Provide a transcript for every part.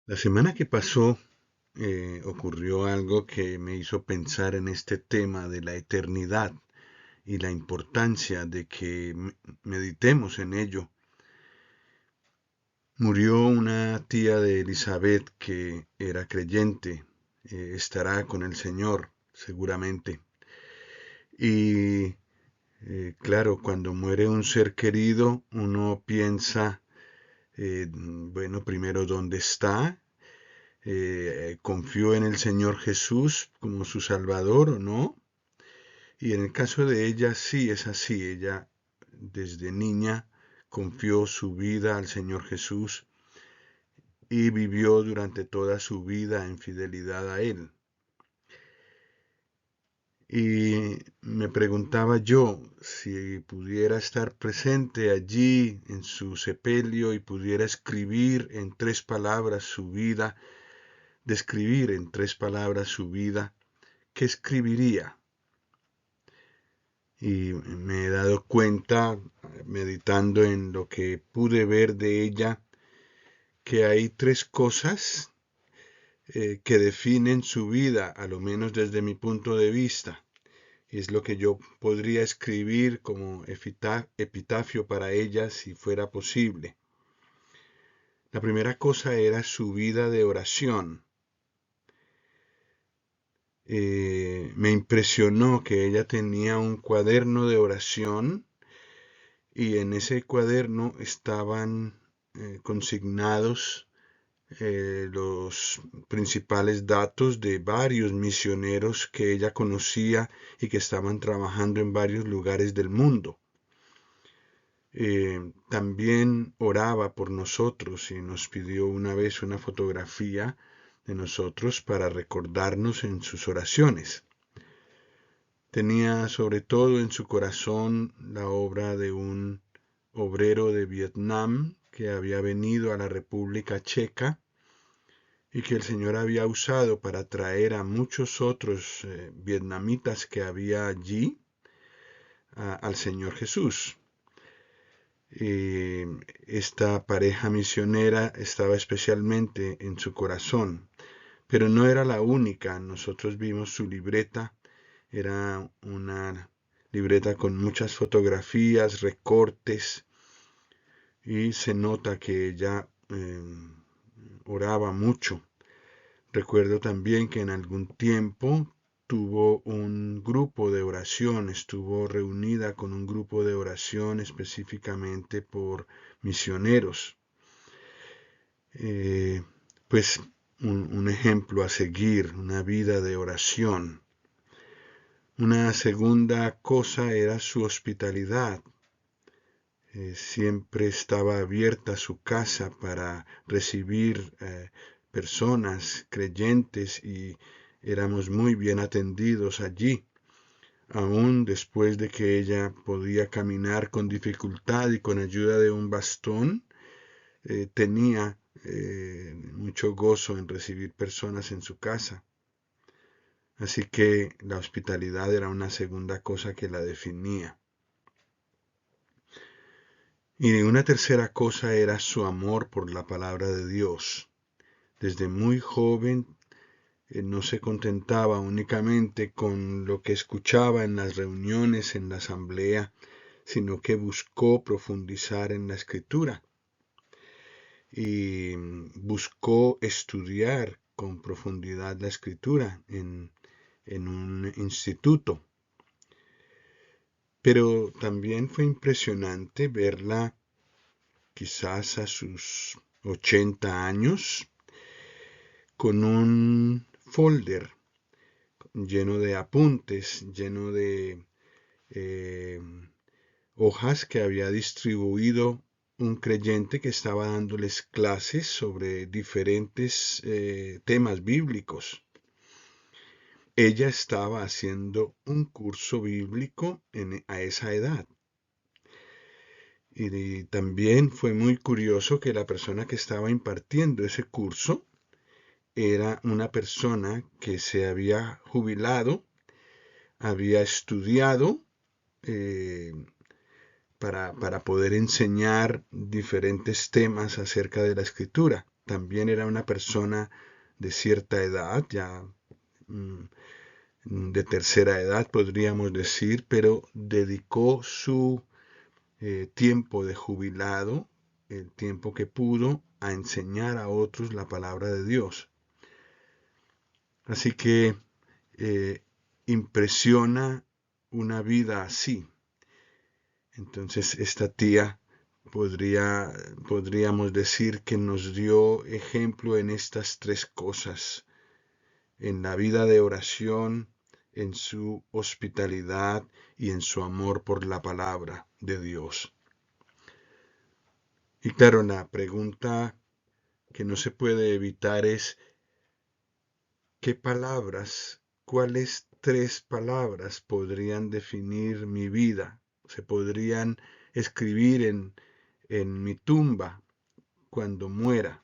La semana que pasó ocurrió algo que me hizo pensar en este tema de la eternidad y la importancia de que meditemos en ello. Murió una tía de Elizabeth que era creyente, estará con el Señor seguramente. Y claro, cuando muere un ser querido, uno piensa, bueno, primero, ¿dónde está? ¿Confió en el Señor Jesús como su Salvador o no? Y en el caso de ella sí es así. Ella desde niña confió su vida al Señor Jesús y vivió durante toda su vida en fidelidad a Él. Y me preguntaba yo si pudiera estar presente allí en su sepelio y pudiera escribir en 3 palabras su vida, describir en 3 palabras su vida, ¿qué escribiría? Y me he dado cuenta, meditando en lo que pude ver de ella, que hay 3 cosas que definen su vida, a lo menos desde mi punto de vista. Es lo que yo podría escribir como epitafio para ella si fuera posible. La primera cosa era su vida de oración. Me impresionó que ella tenía un cuaderno de oración y en ese cuaderno estaban consignados los principales datos de varios misioneros que ella conocía y que estaban trabajando en varios lugares del mundo. También oraba por nosotros y nos pidió una vez una fotografía de nosotros para recordarnos en sus oraciones. Tenía sobre todo en su corazón la obra de un obrero de Vietnam que había venido a la República Checa y que el Señor había usado para traer a muchos otros vietnamitas que había allí al Señor Jesús. Esta pareja misionera estaba especialmente en su corazón, pero no era la única. Nosotros vimos su libreta. Era una libreta con muchas fotografías, recortes, y se nota que ella oraba mucho. Recuerdo también que en algún tiempo tuvo un grupo de oración, estuvo reunida con un grupo de oración específicamente por misioneros. Eh, pues un ejemplo a seguir, una vida de oración. Una segunda cosa era su hospitalidad. Siempre estaba abierta su casa para recibir personas creyentes y éramos muy bien atendidos allí. Aún después de que ella podía caminar con dificultad y con ayuda de un bastón, tenía mucho gozo en recibir personas en su casa. Así que la hospitalidad era una segunda cosa que la definía. Y una tercera cosa era su amor por la palabra de Dios. Desde muy joven no se contentaba únicamente con lo que escuchaba en las reuniones, en la asamblea, sino que buscó profundizar en la escritura y buscó estudiar con profundidad la escritura en un instituto. Pero también fue impresionante verla quizás a sus 80 años con un folder lleno de apuntes, lleno de eh, hojas que había distribuido un creyente que estaba dándoles clases sobre diferentes temas bíblicos. Ella estaba haciendo un curso bíblico a esa edad. Y también fue muy curioso que la persona que estaba impartiendo ese curso era una persona que se había jubilado, había estudiado eh, para poder enseñar diferentes temas acerca de la escritura. también era una persona de cierta edad, ya mm, de tercera edad podríamos decir, pero dedicó su tiempo de jubilado, el tiempo que pudo, a enseñar a otros la palabra de Dios. Así que impresiona una vida así. Entonces esta tía podríamos decir que nos dio ejemplo en estas tres cosas, en la vida de oración, en su hospitalidad y en su amor por la palabra de Dios. Y claro, la pregunta que no se puede evitar es, ¿qué palabras, cuáles tres palabras podrían definir mi vida? Se podrían escribir en mi tumba cuando muera.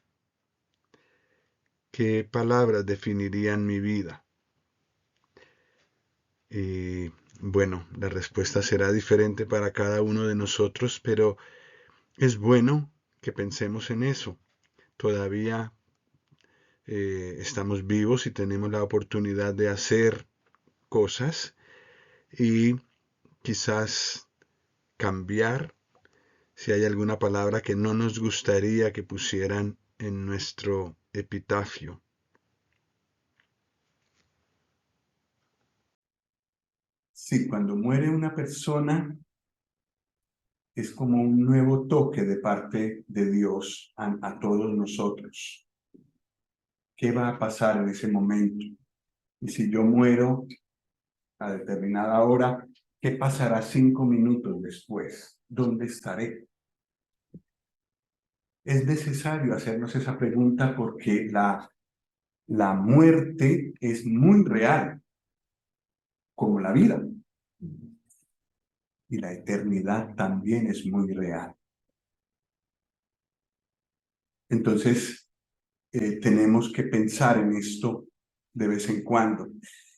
¿Qué palabras definirían mi vida? Y bueno, la respuesta será diferente para cada uno de nosotros, pero es bueno que pensemos en eso. Todavía estamos vivos y tenemos la oportunidad de hacer cosas y quizás cambiar si hay alguna palabra que no nos gustaría que pusieran en nuestro epitafio. Sí, cuando muere una persona es como un nuevo toque de parte de Dios a todos nosotros. ¿Qué va a pasar en ese momento? Y si yo muero a determinada hora, ¿qué pasará 5 minutos después? ¿Dónde estaré? Es necesario hacernos esa pregunta porque la muerte es muy real, como la vida. Y la eternidad también es muy real. Entonces, tenemos que pensar en esto de vez en cuando.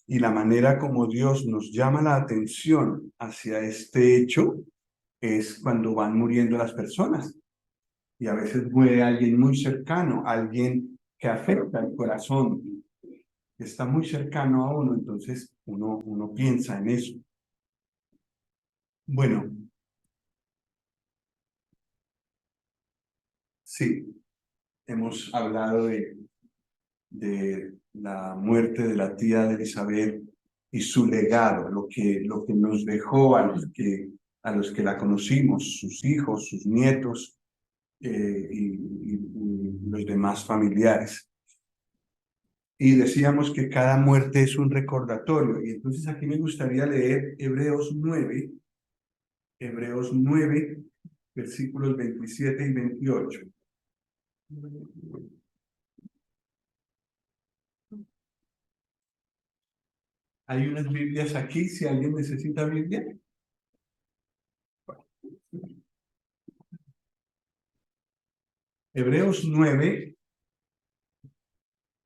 Y la manera como Dios nos llama la atención hacia este hecho es cuando van muriendo las personas. Y a veces muere alguien muy cercano, alguien que afecta el corazón, que está muy cercano a uno, entonces uno piensa en eso. Bueno, sí, hemos hablado de la muerte de la tía de Elizabeth y su legado, lo que nos dejó a los que la conocimos, sus hijos, sus nietos y los demás familiares. Y decíamos que cada muerte es un recordatorio. Y entonces aquí me gustaría leer Hebreos 9, versículos 27 y 28. Hay unas Biblias aquí, si alguien necesita Biblia. Hebreos 9,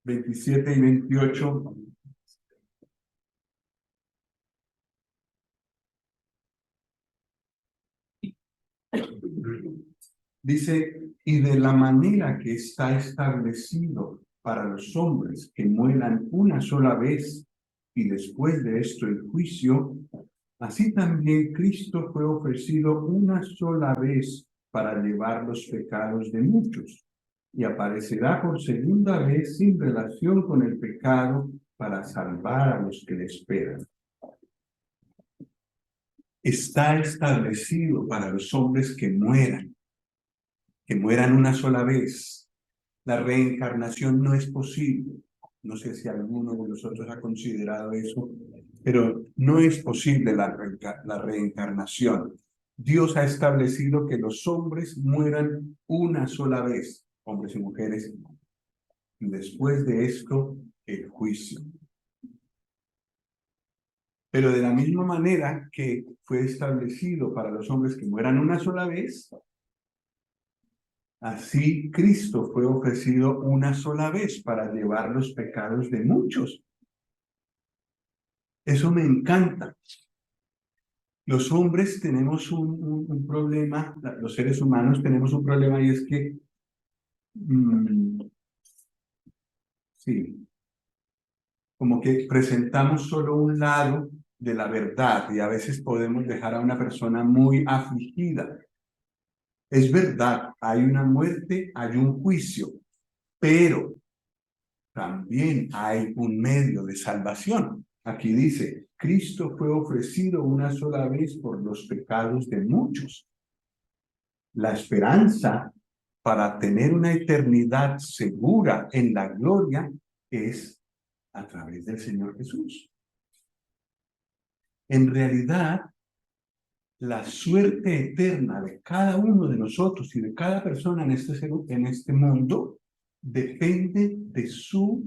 27 y 28. Dice, y de la manera que está establecido para los hombres que mueran una sola vez y después de esto el juicio, así también Cristo fue ofrecido una sola vez para llevar los pecados de muchos y aparecerá por segunda vez sin relación con el pecado para salvar a los que le esperan. Está establecido para los hombres que mueran una sola vez. La reencarnación no es posible. No sé si alguno de nosotros ha considerado eso, pero no es posible la reencarnación. Dios ha establecido que los hombres mueran una sola vez, hombres y mujeres, y después de esto, el juicio. Pero de la misma manera que fue establecido para los hombres que mueran una sola vez, así Cristo fue ofrecido una sola vez para llevar los pecados de muchos. Eso me encanta. Los hombres tenemos un problema, los seres humanos tenemos un problema y es que Sí, como que presentamos solo un lado de la verdad y a veces podemos dejar a una persona muy afligida. Es verdad, hay una muerte, hay un juicio, pero también hay un medio de salvación. Aquí dice, Cristo fue ofrecido una sola vez por los pecados de muchos. La esperanza para tener una eternidad segura en la gloria es a través del Señor Jesús. En realidad, la suerte eterna de cada uno de nosotros y de cada persona en este mundo depende de su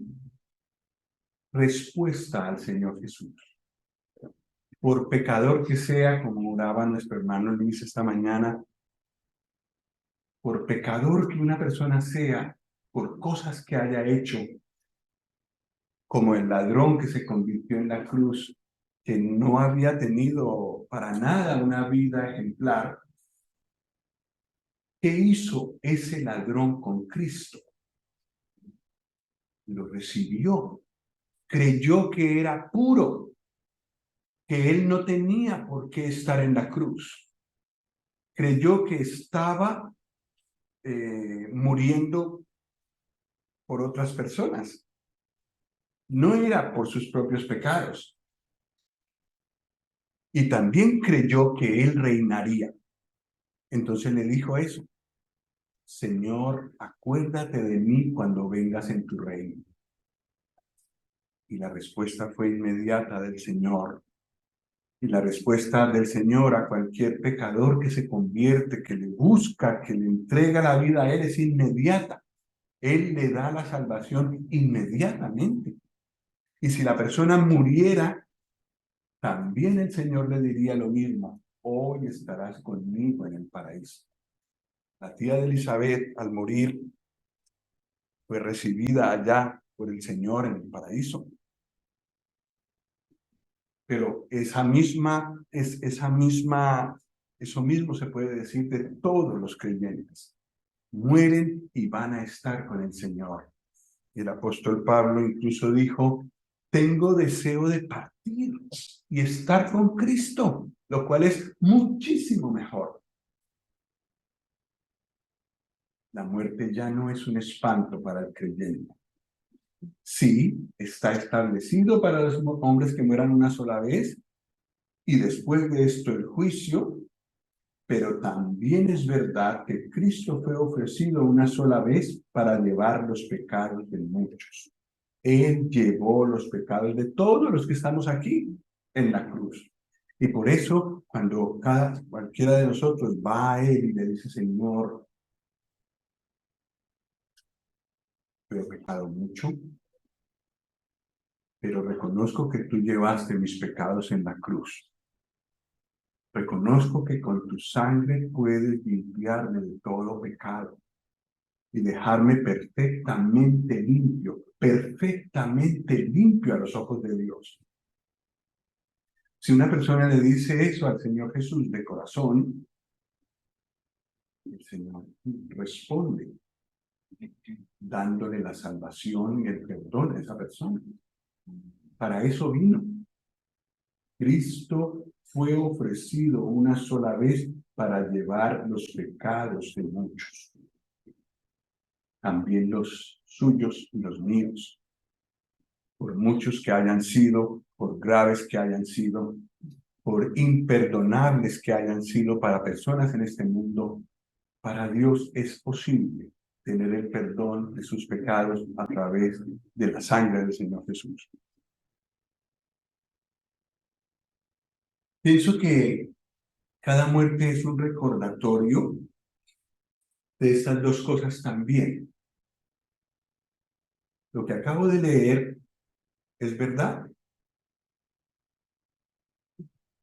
respuesta al Señor Jesús. Por pecador que sea, como oraba nuestro hermano Luis esta mañana, por pecador que una persona sea, por cosas que haya hecho, como el ladrón que se convirtió en la cruz, que no había tenido para nada una vida ejemplar, ¿qué hizo ese ladrón con Cristo? Lo recibió, creyó que era puro, que él no tenía por qué estar en la cruz. Creyó que estaba muriendo por otras personas. No era por sus propios pecados. Y también creyó que él reinaría. Entonces le dijo eso: Señor, acuérdate de mí cuando vengas en tu reino. Y la respuesta fue inmediata del Señor. Y la respuesta del Señor a cualquier pecador que se convierte, que le busca, que le entrega la vida a Él, es inmediata. Él le da la salvación inmediatamente. Y si la persona muriera, también el Señor le diría lo mismo: hoy estarás conmigo en el paraíso. La tía de Elizabeth, al morir, fue recibida allá por el Señor en el paraíso. Pero eso mismo se puede decir de todos los creyentes. Mueren y van a estar con el Señor. Y el apóstol Pablo incluso dijo: tengo deseo de partir y estar con Cristo, lo cual es muchísimo mejor. La muerte ya no es un espanto para el creyente. Sí, está establecido para los hombres que mueran una sola vez y después de esto el juicio, pero también es verdad que Cristo fue ofrecido una sola vez para llevar los pecados de muchos. Él llevó los pecados de todos los que estamos aquí en la cruz. Y por eso, cuando cualquiera de nosotros va a Él y le dice: Señor, yo he pecado mucho, pero reconozco que tú llevaste mis pecados en la cruz. Reconozco que con tu sangre puedes limpiarme de todo pecado y dejarme perfectamente limpio a los ojos de Dios. Si una persona le dice eso al Señor Jesús de corazón, el Señor responde dándole la salvación y el perdón a esa persona. Para eso vino. Cristo fue ofrecido una sola vez para llevar los pecados de muchos, también los suyos y los míos, por muchos que hayan sido, por graves que hayan sido, por imperdonables que hayan sido para personas en este mundo. Para Dios es posible tener el perdón de sus pecados a través de la sangre del Señor Jesús. Pienso que cada muerte es un recordatorio de estas dos cosas también. Lo que acabo de leer es verdad.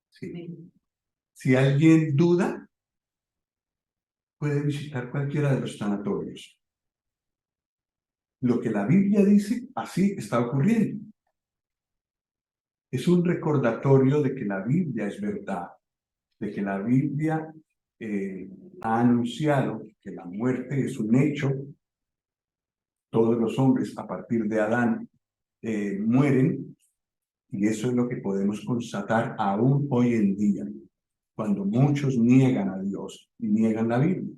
Sí. Si alguien duda, puede visitar cualquiera de los sanatorios. Lo que la Biblia dice, así está ocurriendo. Es un recordatorio de que la Biblia es verdad, de que la Biblia ha anunciado que la muerte es un hecho. Todos los hombres a partir de Adán mueren, y eso es lo que podemos constatar aún hoy en día, cuando muchos niegan a Dios y niegan la Biblia.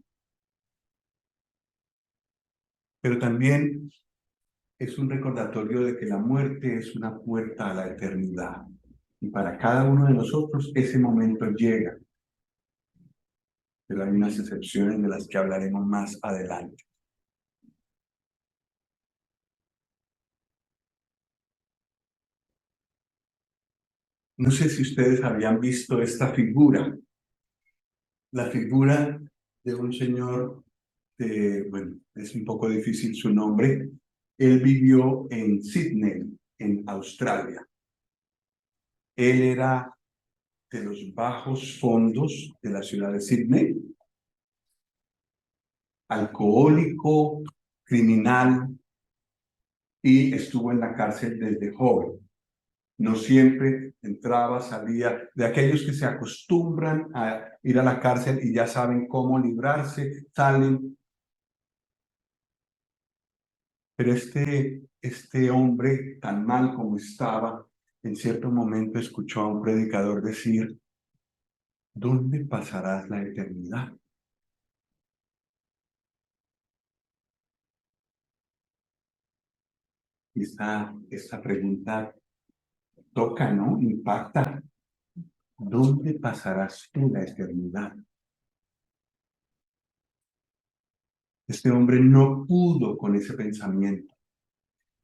Pero también es un recordatorio de que la muerte es una puerta a la eternidad. Y para cada uno de nosotros ese momento llega. Pero hay unas excepciones de las que hablaremos más adelante. No sé si ustedes habían visto esta figura. La figura de un señor, bueno, es un poco difícil su nombre. Él vivió en Sydney, en Australia. Él era de los bajos fondos de la ciudad de Sydney, alcohólico, criminal, y estuvo en la cárcel desde joven. No siempre entraba, salía, de aquellos que se acostumbran a ir a la cárcel y ya saben cómo librarse, salen. Pero este hombre, tan mal como estaba, en cierto momento escuchó a un predicador decir: ¿dónde pasarás la eternidad? Esta pregunta toca, ¿no? Impacta. ¿Dónde pasarás tú la eternidad? Este hombre no pudo con ese pensamiento.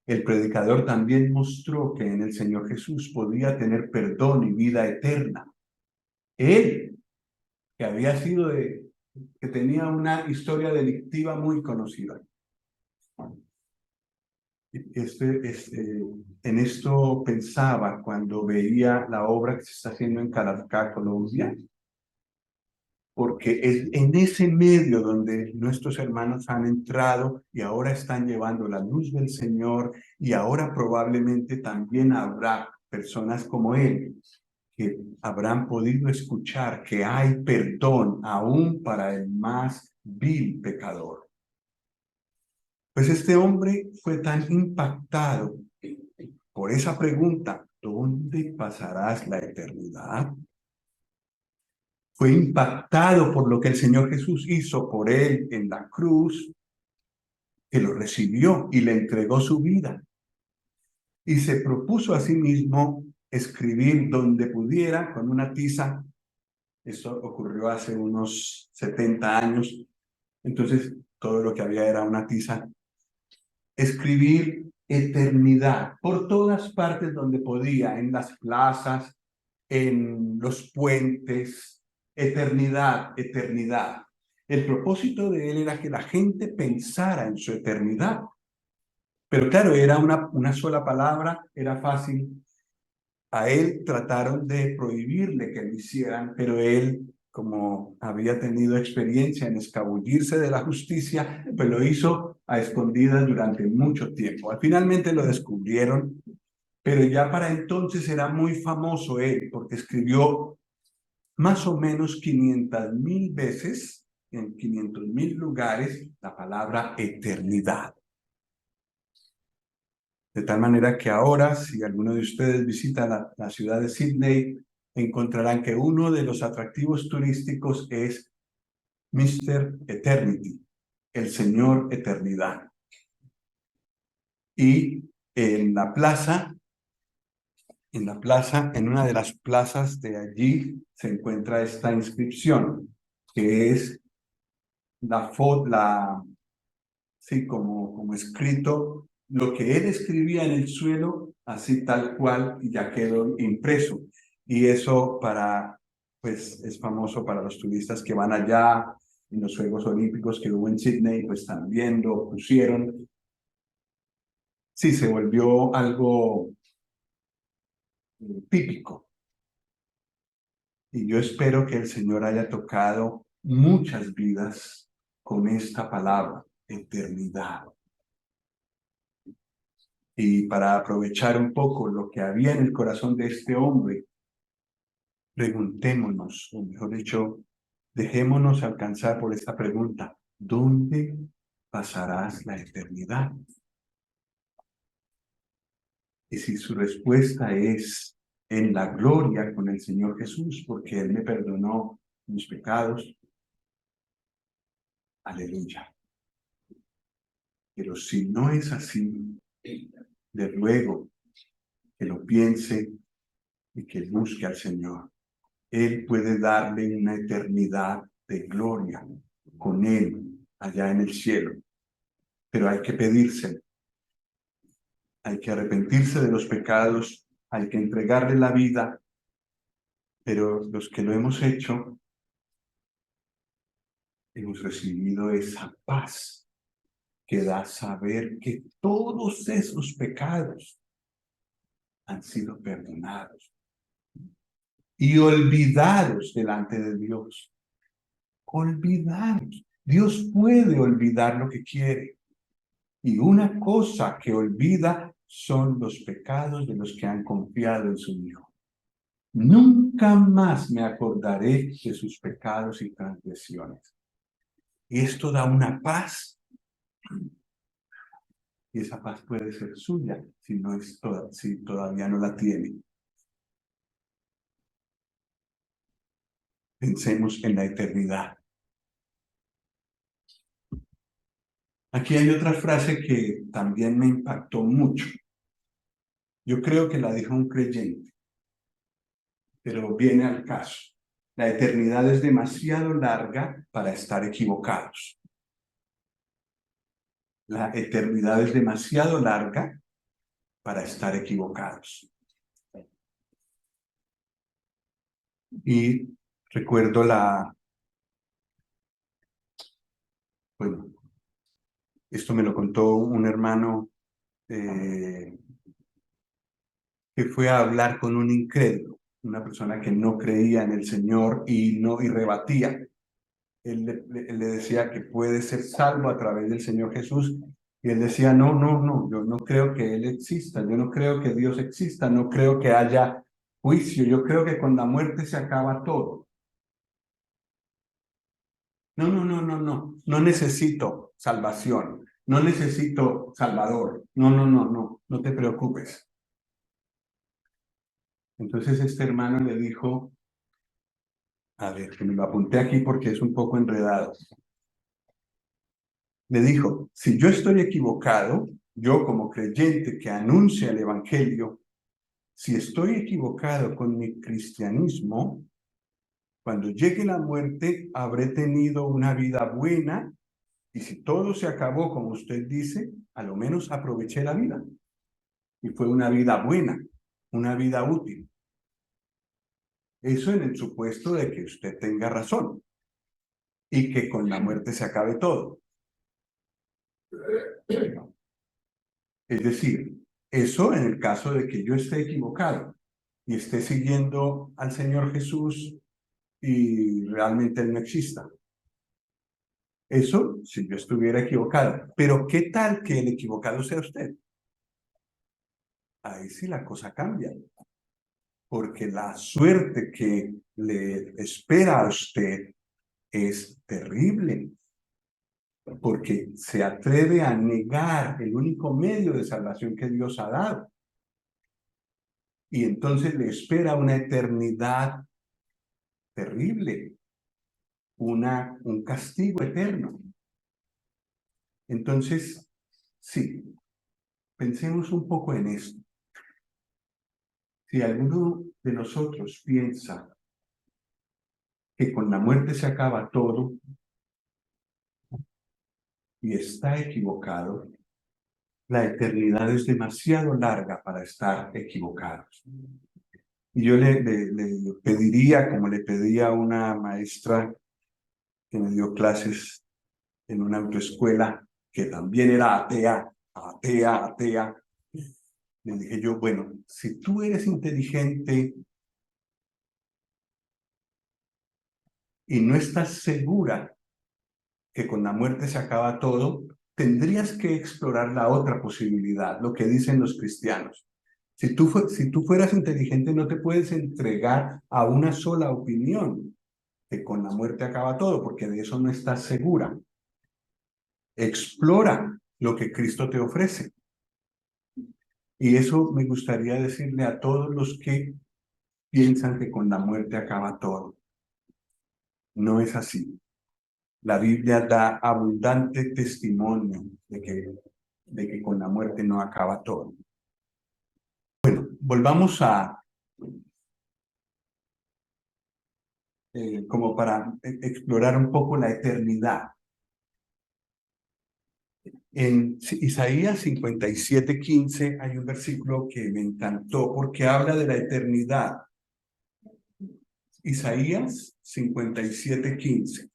El predicador también mostró que en el Señor Jesús podía tener perdón y vida eterna. Él, que había sido que tenía una historia delictiva muy conocida. En esto pensaba cuando veía la obra que se está haciendo en Calafá, Colombia, porque es en ese medio donde nuestros hermanos han entrado y ahora están llevando la luz del Señor, y ahora probablemente también habrá personas como él que habrán podido escuchar que hay perdón aún para el más vil pecador. Pues este hombre fue tan impactado por esa pregunta: ¿dónde pasarás la eternidad? Fue impactado por lo que el Señor Jesús hizo por él en la cruz, que lo recibió y le entregó su vida. Y se propuso a sí mismo escribir donde pudiera con una tiza. Esto ocurrió hace unos 70 años. Entonces, todo lo que había era una tiza. Escribir eternidad por todas partes donde podía, en las plazas, en los puentes, eternidad, eternidad. El propósito de él era que la gente pensara en su eternidad. Pero claro, era una sola palabra, era fácil. A él trataron de prohibirle que lo hicieran, pero él, como había tenido experiencia en escabullirse de la justicia, pues lo hizo a escondidas durante mucho tiempo. Finalmente lo descubrieron, pero ya para entonces era muy famoso él, porque escribió más o menos 500,000 veces, en 500,000 lugares, la palabra eternidad. De tal manera que ahora, si alguno de ustedes visita la ciudad de Sydney, encontrarán que uno de los atractivos turísticos es Mr. Eternity, el Señor Eternidad. Y en la plaza, en una de las plazas de allí, se encuentra esta inscripción, que es sí, como escrito, lo que él escribía en el suelo, así tal cual, y ya quedó impreso. Y eso pues es famoso para los turistas que van allá, en los Juegos Olímpicos que hubo en Sydney, pues también lo pusieron. Sí, se volvió algo típico. Y yo espero que el Señor haya tocado muchas vidas con esta palabra, eternidad. Y para aprovechar un poco lo que había en el corazón de este hombre, preguntémonos, o mejor dicho, dejémonos alcanzar por esta pregunta: ¿dónde pasarás la eternidad? Y si su respuesta es en la gloria con el Señor Jesús, porque Él me perdonó mis pecados, aleluya. Pero si no es así, le ruego que lo piense y que busque al Señor. Él puede darle una eternidad de gloria con Él allá en el cielo. Pero hay que pedírselo. Hay que arrepentirse de los pecados, hay que entregarle la vida, pero los que lo hemos hecho, hemos recibido esa paz que da saber que todos esos pecados han sido perdonados y olvidados delante de Dios. Olvidados. Dios puede olvidar lo que quiere. Y una cosa que olvida son los pecados de los que han confiado en su Hijo. Nunca más me acordaré de sus pecados y transgresiones. Y esto da una paz. Y esa paz puede ser suya si todavía no la tiene. Pensemos en la eternidad. Aquí hay otra frase que también me impactó mucho. Yo creo que la dijo un creyente, pero viene al caso. La eternidad es demasiado larga para estar equivocados. La eternidad es demasiado larga para estar equivocados. Y recuerdo bueno, esto me lo contó un hermano que fue a hablar con un incrédulo, una persona que no creía en el Señor y rebatía. Él le decía que puede ser salvo a través del Señor Jesús. Y él decía, no, no, no, yo no creo que Él exista, yo no creo que Dios exista, no creo que haya juicio, yo creo que con la muerte se acaba todo. No, no, no, no, no, no necesito salvación, no necesito salvador, no, no, no, no, no te preocupes. Entonces este hermano le dijo, a ver, que me lo apunté aquí porque es un poco enredado. Le dijo, si yo estoy equivocado, yo como creyente que anuncia el Evangelio, si estoy equivocado con mi cristianismo, cuando llegue la muerte habré tenido una vida buena y si todo se acabó como usted dice, a lo menos aproveché la vida. Y fue una vida buena, una vida útil. Eso en el supuesto de que usted tenga razón y que con la muerte se acabe todo. Es decir, eso en el caso de que yo esté equivocado y esté siguiendo al Señor Jesús y realmente Él no exista. Eso si yo estuviera equivocado. Pero ¿qué tal que el equivocado sea usted? Ahí sí la cosa cambia. Porque la suerte que le espera a usted es terrible. Porque se atreve a negar el único medio de salvación que Dios ha dado. Y entonces le espera una eternidad terrible, un castigo eterno. Entonces, sí, pensemos un poco en esto. Si alguno de nosotros piensa que con la muerte se acaba todo y está equivocado, la eternidad es demasiado larga para estar equivocados. Y yo le pediría, como le pedía a una maestra que me dio clases en una autoescuela, que también era atea, le dije yo, bueno, si tú eres inteligente y no estás segura que con la muerte se acaba todo, tendrías que explorar la otra posibilidad, lo que dicen los cristianos. Si tú fueras inteligente, no te puedes entregar a una sola opinión, que con la muerte acaba todo, porque de eso no estás segura. Explora lo que Cristo te ofrece. Y eso me gustaría decirle a todos los que piensan que con la muerte acaba todo. No es así. La Biblia da abundante testimonio de que con la muerte no acaba todo. Bueno, volvamos a, como para explorar un poco la eternidad. En Isaías 57:15 hay un versículo que me encantó porque habla de la eternidad. Isaías 57:15.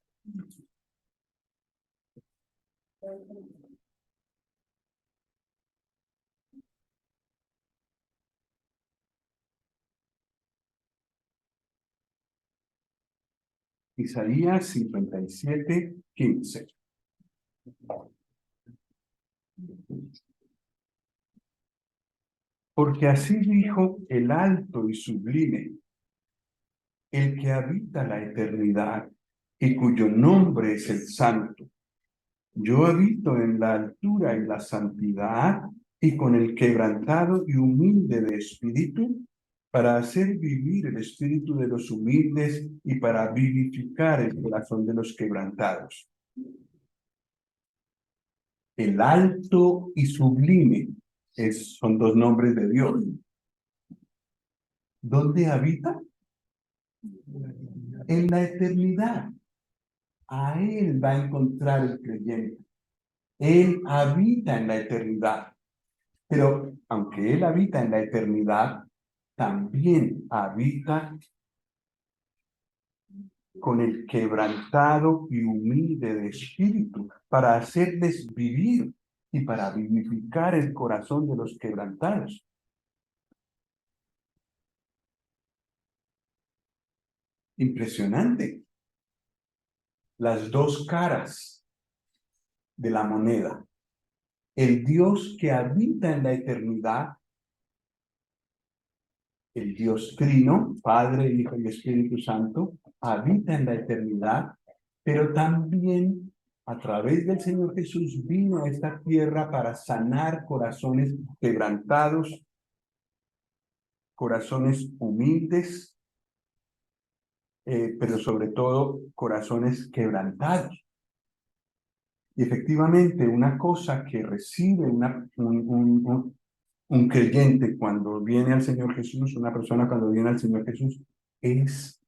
Isaías 57:15. Porque así dijo el alto y sublime, el que habita la eternidad y cuyo nombre es el santo. Yo habito en la altura y la santidad y con el quebrantado y humilde de espíritu, para hacer vivir el espíritu de los humildes y para vivificar el corazón de los quebrantados. El alto y sublime son dos nombres de Dios. ¿Dónde habita? En la eternidad. A Él va a encontrar el creyente. Él habita en la eternidad. Pero aunque Él habita en la eternidad, también habita con el quebrantado y humilde de espíritu, para hacerles vivir y para vivificar el corazón de los quebrantados. Impresionante. Las dos caras de la moneda. El Dios que habita en la eternidad, el Dios Trino, Padre, Hijo y Espíritu Santo, habita en la eternidad, pero también a través del Señor Jesús vino a esta tierra para sanar corazones quebrantados, corazones humildes, pero sobre todo corazones quebrantados. Y efectivamente, una cosa que recibe un creyente cuando viene al Señor Jesús, una persona cuando viene al Señor Jesús, es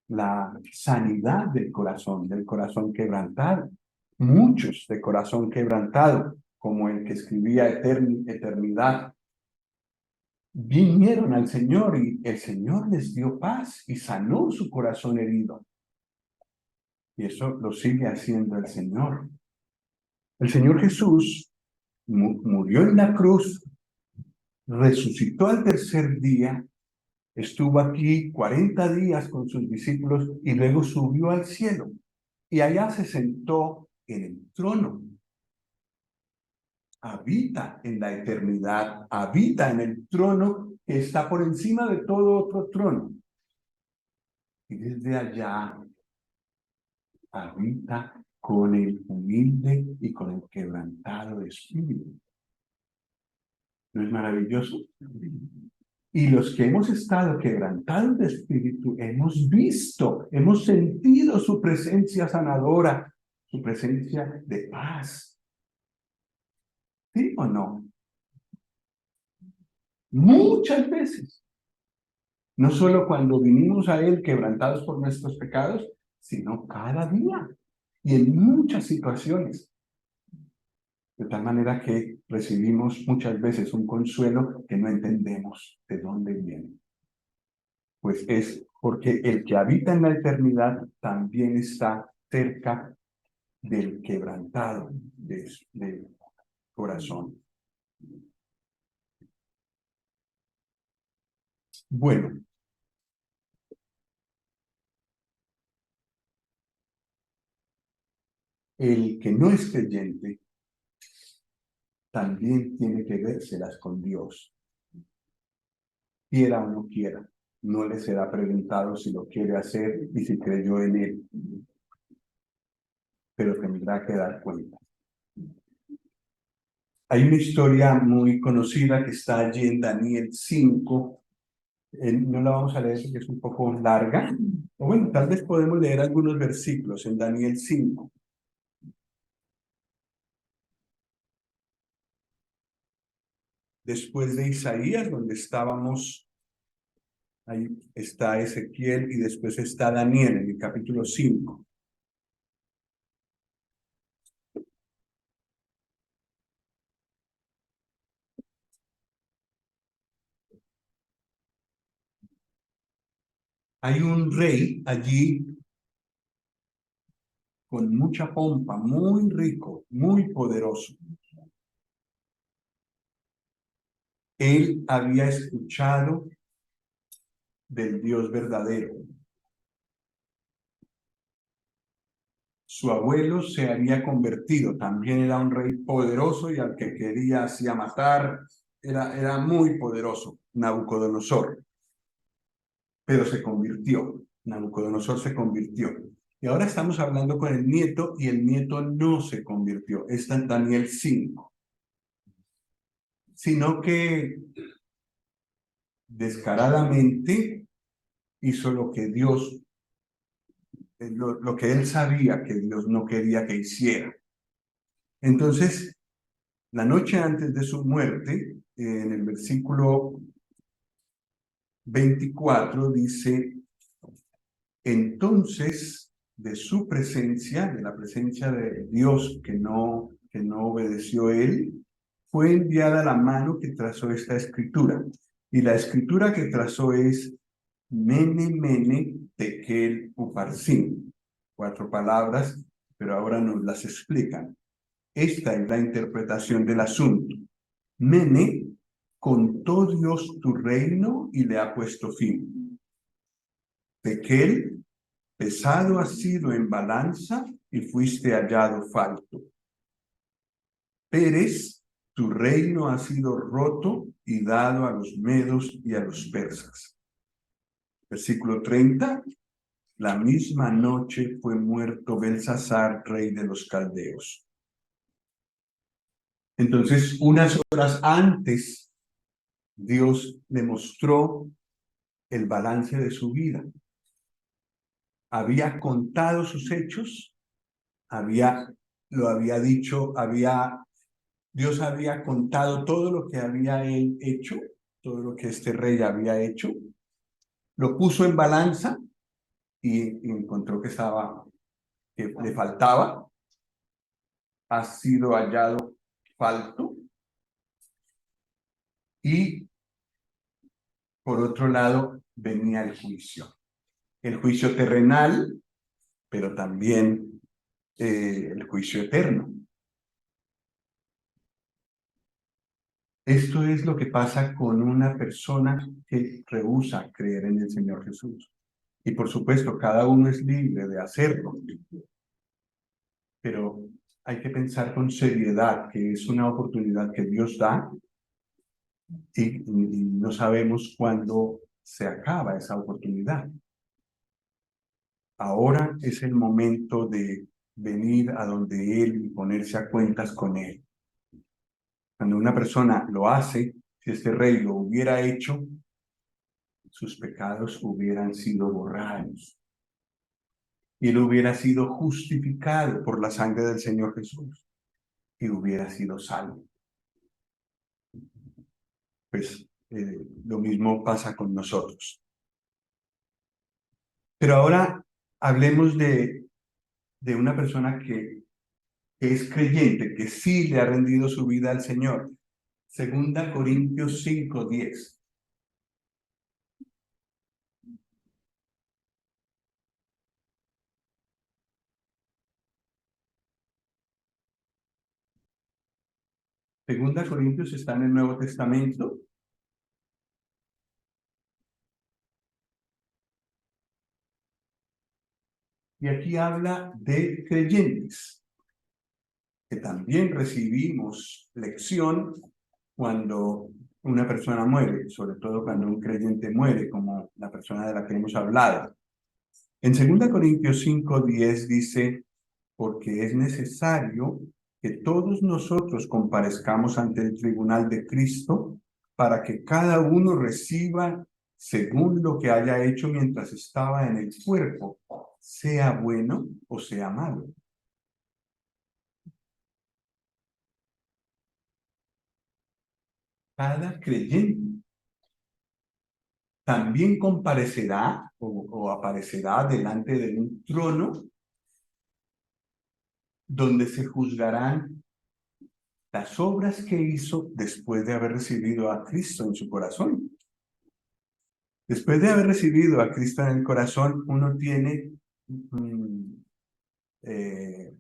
la sanidad del corazón quebrantado. Muchos de corazón quebrantado, como el que escribía Eternidad, vinieron al Señor y el Señor les dio paz y sanó su corazón herido. Y eso lo sigue haciendo el Señor. El Señor Jesús murió en la cruz, resucitó al tercer día, estuvo aquí 40 días con sus discípulos y luego subió al cielo. Y allá se sentó en el trono. Habita en la eternidad, habita en el trono que está por encima de todo otro trono. Y desde allá habita con el humilde y con el quebrantado de espíritu. ¿No es maravilloso? Y los que hemos estado quebrantados de espíritu, hemos visto, hemos sentido su presencia sanadora, su presencia de paz. ¿Sí o no? Muchas veces. No solo cuando vinimos a Él quebrantados por nuestros pecados, sino cada día y en muchas situaciones. De tal manera que recibimos muchas veces un consuelo que no entendemos de dónde viene. Pues es porque el que habita en la eternidad también está cerca del quebrantado del corazón. Bueno, el que no es creyente también tiene que vérselas con Dios. Quiera o no quiera, no le será preguntado si lo quiere hacer y si creyó en Él, pero tendrá que dar cuenta. Hay una historia muy conocida que está allí en Daniel 5. No la vamos a leer porque es un poco larga. O bueno, tal vez podemos leer algunos versículos en Daniel 5. Después de Isaías, donde estábamos, ahí está Ezequiel y después está Daniel en el capítulo 5. Hay un rey allí con mucha pompa, muy rico, muy poderoso. Él había escuchado del Dios verdadero. Su abuelo se había convertido, también era un rey poderoso y al que quería hacía matar, era muy poderoso, Nabucodonosor, pero se convirtió, Nabucodonosor se convirtió. Y ahora estamos hablando con el nieto y el nieto no se convirtió, está en Daniel 5, sino que descaradamente hizo lo que Dios, lo que él sabía que Dios no quería que hiciera. Entonces, la noche antes de su muerte, en el versículo 24 dice, entonces de su presencia, de la presencia de Dios que no obedeció él, fue enviada la mano que trazó esta escritura. Y la escritura que trazó es Mene, Mene, Tekel, Uparsin. 4 palabras, pero ahora nos las explican. Esta es la interpretación del asunto. Mene, contó Dios tu reino y le ha puesto fin. Tekel, pesado has sido en balanza y fuiste hallado falto. Pérez, tu reino ha sido roto y dado a los medos y a los persas. Versículo 30. La misma noche fue muerto Belsasar, rey de los caldeos. Entonces, unas horas antes, Dios le mostró el balance de su vida. Había contado sus hechos, lo había dicho, Dios había contado todo lo que había él hecho, todo lo que este rey había hecho, lo puso en balanza y encontró que le faltaba, ha sido hallado falto, y por otro lado venía el juicio terrenal, pero también el juicio eterno. Esto es lo que pasa con una persona que rehúsa creer en el Señor Jesús. Y por supuesto, cada uno es libre de hacerlo, pero hay que pensar con seriedad que es una oportunidad que Dios da y no sabemos cuándo se acaba esa oportunidad. Ahora es el momento de venir a donde Él y ponerse a cuentas con Él. Cuando una persona lo hace, si este rey lo hubiera hecho, sus pecados hubieran sido borrados y él hubiera sido justificado por la sangre del Señor Jesús y hubiera sido salvo. Pues lo mismo pasa con nosotros. Pero ahora hablemos de una persona que es creyente, que sí le ha rendido su vida al Señor. 2 Corintios 5:10. Segunda Corintios está en el Nuevo Testamento. Y aquí habla de creyentes, que también recibimos lección cuando una persona muere, sobre todo cuando un creyente muere, como la persona de la que hemos hablado. En 2 Corintios 5:10 dice, porque es necesario que todos nosotros comparezcamos ante el tribunal de Cristo para que cada uno reciba según lo que haya hecho mientras estaba en el cuerpo, sea bueno o sea malo. Cada creyente también comparecerá o aparecerá delante de un trono donde se juzgarán las obras que hizo después de haber recibido a Cristo en su corazón. Después de haber recibido a Cristo en el corazón, uno tiene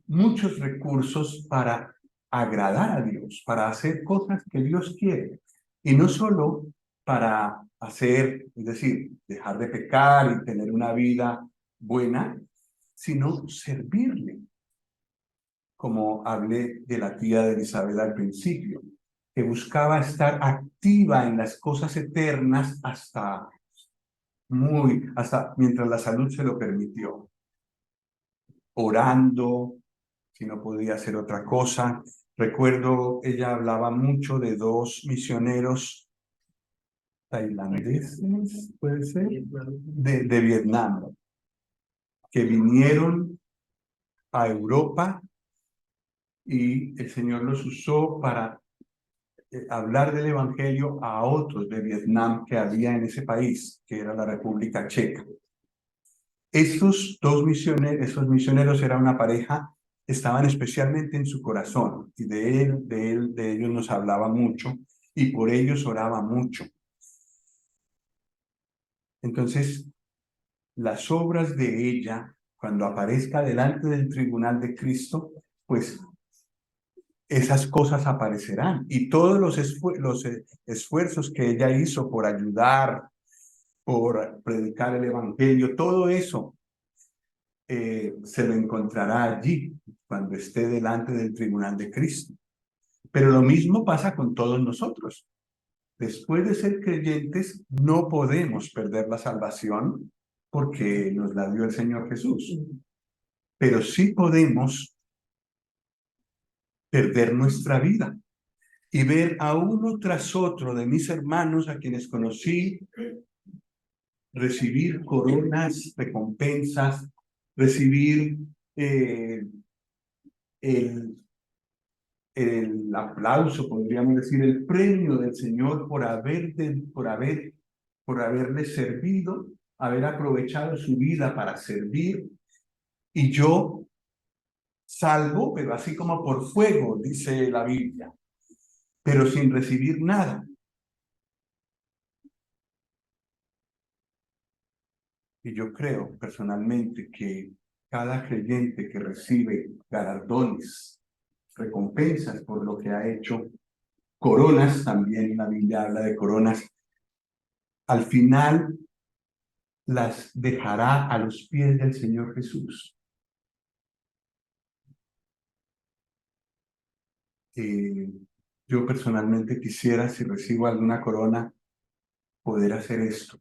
muchos recursos para agradar a Dios, para hacer cosas que Dios quiere. Y no solo para hacer, es decir, dejar de pecar y tener una vida buena, sino servirle. Como hablé de la tía de Elizabeth al principio, que buscaba estar activa en las cosas eternas hasta mientras la salud se lo permitió, orando, si no podía hacer otra cosa. Recuerdo, ella hablaba mucho de dos misioneros tailandeses, puede ser, de Vietnam, que vinieron a Europa y el Señor los usó para hablar del Evangelio a otros de Vietnam que había en ese país, que era la República Checa. Estos esos misioneros eran una pareja, estaban especialmente en su corazón, y de ellos nos hablaba mucho, y por ellos oraba mucho. Entonces, las obras de ella, cuando aparezca delante del tribunal de Cristo, pues esas cosas aparecerán, y todos los esfuerzos que ella hizo por ayudar, por predicar el Evangelio, todo eso se lo encontrará allí cuando esté delante del tribunal de Cristo. Pero lo mismo pasa con todos nosotros. Después de ser creyentes, no podemos perder la salvación porque nos la dio el Señor Jesús. Pero sí podemos perder nuestra vida y ver a uno tras otro de mis hermanos a quienes conocí recibir coronas, recompensas, recibir el aplauso, podríamos decir, el premio del Señor por haberle servido, haber aprovechado su vida para servir. Y yo salvo, pero así como por fuego, dice la Biblia, pero sin recibir nada. Y yo creo personalmente que cada creyente que recibe galardones, recompensas por lo que ha hecho, coronas, también la Biblia habla de coronas, al final las dejará a los pies del Señor Jesús. Yo personalmente quisiera, si recibo alguna corona, poder hacer esto.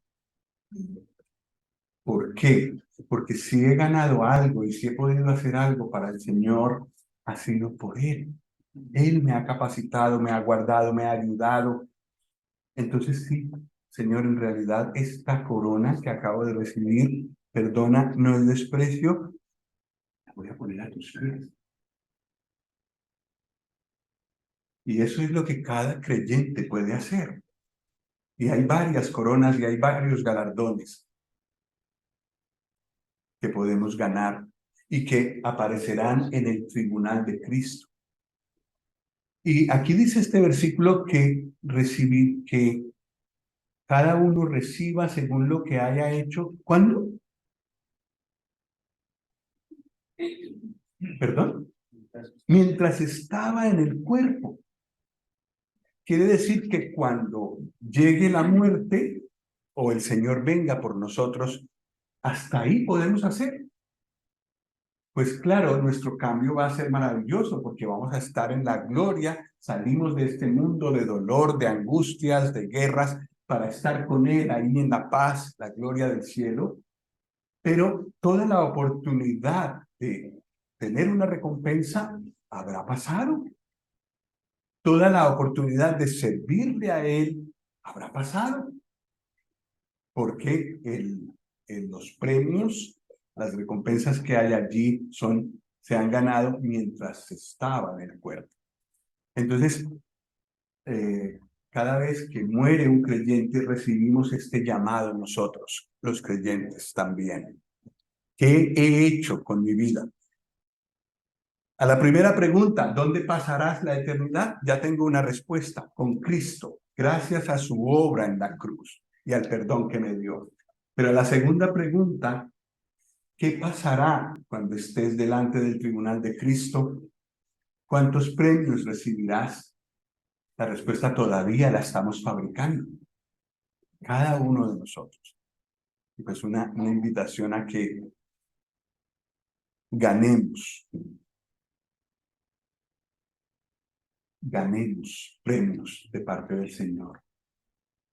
¿Por qué? Porque si he ganado algo y si he podido hacer algo para el Señor, ha sido por Él. Él me ha capacitado, me ha guardado, me ha ayudado. Entonces sí, Señor, en realidad esta corona que acabo de recibir, perdona, no es desprecio, la voy a poner a tus pies. Y eso es lo que cada creyente puede hacer. Y hay varias coronas y hay varios galardones que podemos ganar y que aparecerán en el tribunal de Cristo. Y aquí dice este versículo que cada uno reciba según lo que haya hecho. ¿Cuándo? ¿Perdón? Mientras estaba en el cuerpo. Quiere decir que cuando llegue la muerte o el Señor venga por nosotros, hasta ahí podemos hacer. Pues claro, nuestro cambio va a ser maravilloso porque vamos a estar en la gloria, salimos de este mundo de dolor, de angustias, de guerras, para estar con Él ahí en la paz, la gloria del cielo. Pero toda la oportunidad de tener una recompensa habrá pasado. Toda la oportunidad de servirle a Él habrá pasado. Porque los premios, las recompensas que hay allí se han ganado mientras estaba en el cuerpo. Entonces, cada vez que muere un creyente, recibimos este llamado nosotros, los creyentes también. ¿Qué he hecho con mi vida? A la primera pregunta, ¿dónde pasarás la eternidad? Ya tengo una respuesta, con Cristo, gracias a su obra en la cruz y al perdón que me dio. Pero a la segunda pregunta, ¿qué pasará cuando estés delante del tribunal de Cristo? ¿Cuántos premios recibirás? La respuesta todavía la estamos fabricando, cada uno de nosotros. Y pues una invitación a que ganemos premios de parte del Señor.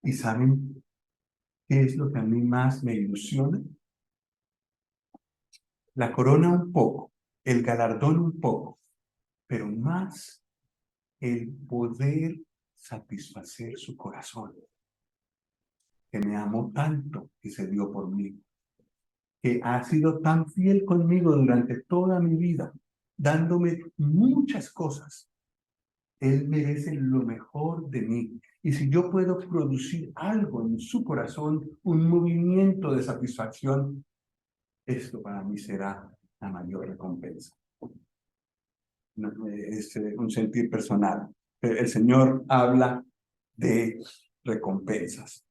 ¿Y saben qué es lo que a mí más me ilusiona? La corona un poco, el galardón un poco, pero más el poder satisfacer su corazón, que me amó tanto que se dio por mí, que ha sido tan fiel conmigo durante toda mi vida, dándome muchas cosas. Él merece lo mejor de mí. Y si yo puedo producir algo en su corazón, un movimiento de satisfacción, esto para mí será la mayor recompensa. Es un sentir personal. El Señor habla de recompensas.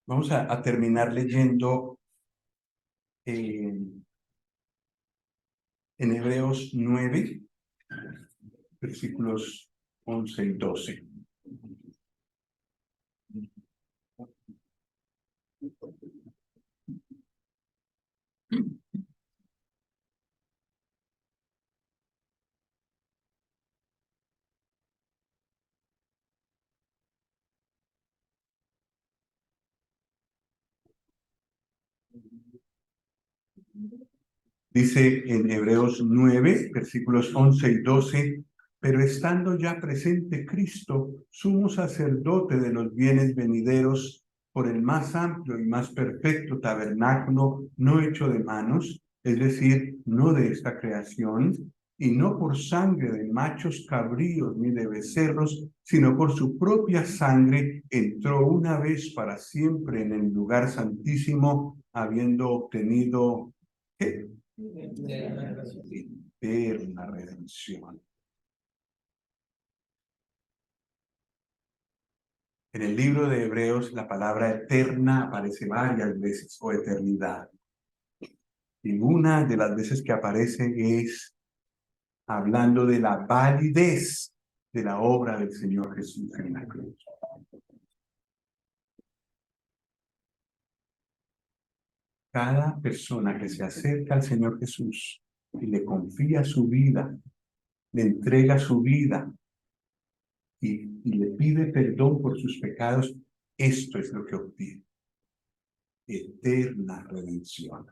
Vamos a terminar leyendo en Hebreos 9, versículos 11 y 12. Dice en Hebreos 9, versículos 11 y 12, pero estando ya presente Cristo, sumo sacerdote de los bienes venideros, por el más amplio y más perfecto tabernáculo, no hecho de manos, es decir, no de esta creación, y no por sangre de machos cabríos ni de becerros, sino por su propia sangre, entró una vez para siempre en el lugar santísimo, habiendo obtenido, ¿qué? Eterna redención. En el libro de Hebreos la palabra eterna aparece varias veces, o eternidad. Y una de las veces que aparece es hablando de la validez de la obra del Señor Jesús en la cruz. Cada persona que se acerca al Señor Jesús y le confía su vida, le entrega su vida y le pide perdón por sus pecados, esto es lo que obtiene: eterna redención.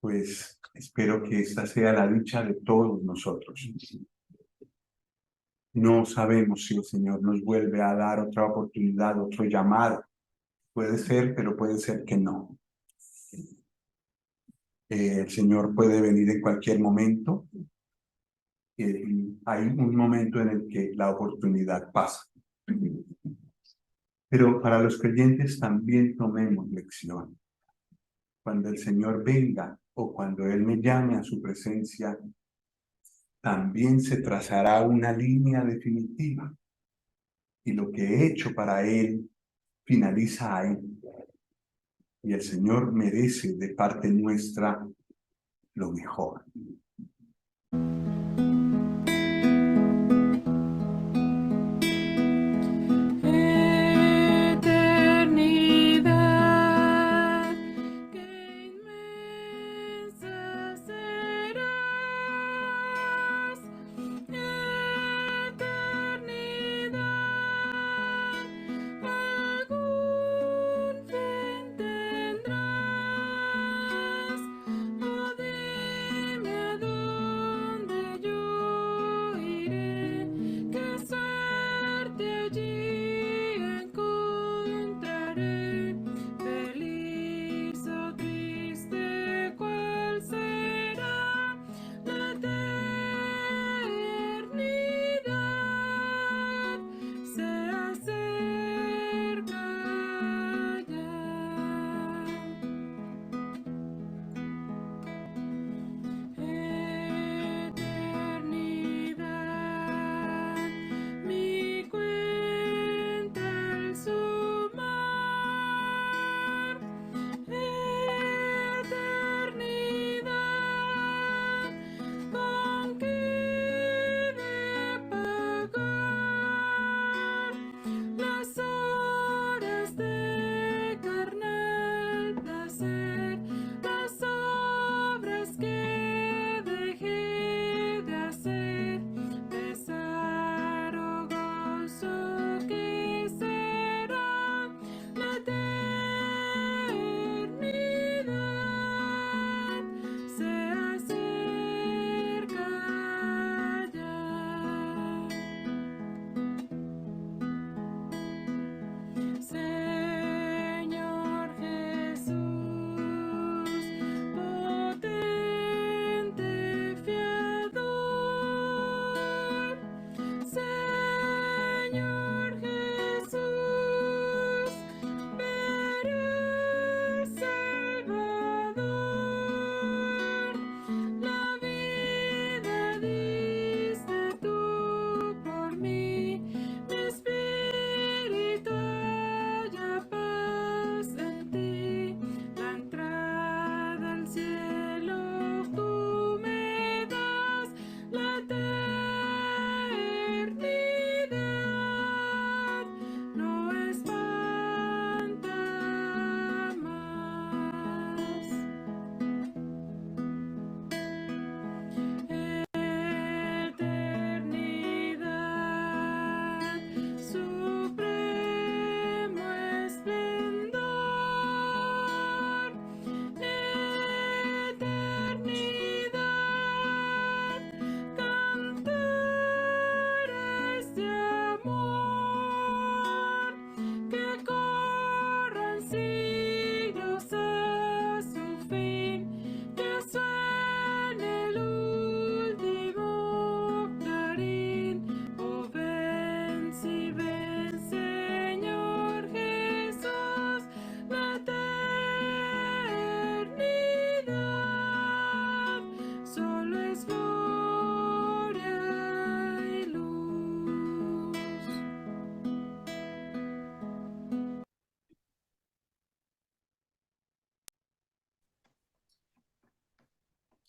Pues espero que esta sea la dicha de todos nosotros. No sabemos si el Señor nos vuelve a dar otra oportunidad, otro llamado. Puede ser, pero puede ser que no. El Señor puede venir en cualquier momento. Hay un momento en el que la oportunidad pasa. Pero para los creyentes también tomemos lección. Cuando el Señor venga o cuando Él me llame a su presencia, también se trazará una línea definitiva. Y lo que he hecho para Él finaliza ahí. Y el Señor merece de parte nuestra lo mejor. Eternidad, qué inmensa serás. Eternidad, algún fin tendrá.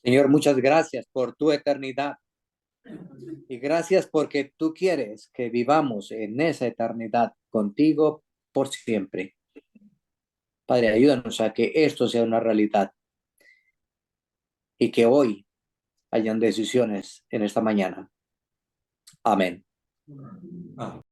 Señor, muchas gracias por tu eternidad. Y gracias porque tú quieres que vivamos en esa eternidad contigo por siempre. Padre, ayúdanos a que esto sea una realidad y que hoy hayan decisiones en esta mañana. Amén. Ah.